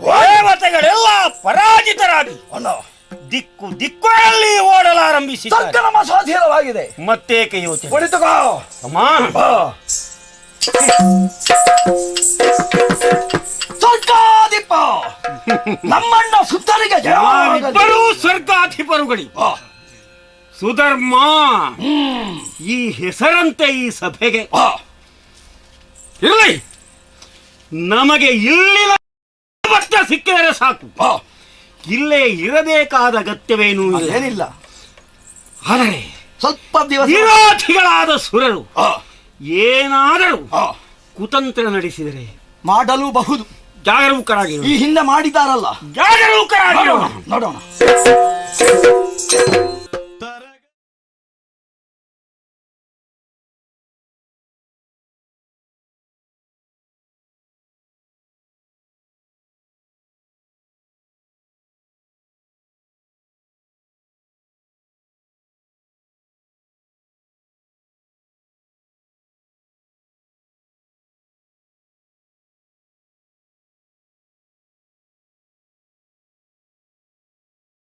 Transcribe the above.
ದೇವತೆಗಳೆಲ್ಲ ಪರಾಜಿತರಾಗಿ ದಿಕ್ಕು ದಿಕ್ಕುಗಳಲ್ಲಿ ಓಡಲಾರಂಭಿಸಿ ಸಾಧ್ಯವಾಗಿದೆ. ಮತ್ತೇಕೆ ಯೋಚನೆ ಕುಳಿತುಕೋ ಅಮ್ಮ. ಸ್ವರ್ಗಾಧಿಪ ನಮ್ಮಣ್ಣ ಸುತ್ತರಿಗೆ ಇಬ್ಬರೂ ಸ್ವರ್ಗಾಧಿಪರುಗಳಿ. ಸುಧರ್ಮ, ಈ ಹೆಸರಂತೆ ಈ ಸಭೆಗೆ ಇರಲಿ. ನಮಗೆ ಇಲ್ಲಿನ ಭತ್ತ ಸಿಕ್ಕಿದರೆ ಸಾಕು. ಇಲ್ಲೇ ಇರಬೇಕಾದ ಅಗತ್ಯವೇನೂ ಏನಿಲ್ಲ. ಆದರೆ ಸ್ವಲ್ಪ ದಿವಸ ವಿರೋಧಿಗಳಾದ ಸುರರು ಏನಾದರೂ ಕುತಂತ್ರ ನಡೆಸಿದರೆ ಮಾಡಲೂಬಹುದು. ಜಾಗರೂಕರಾಗಿರು. ಈ ಹಿಂದೆ ಮಾಡಿದ್ದಾರಲ್ಲ, ಜಾಗರೂಕರಾಗಿರೋಣ. ನೋಡೋಣ.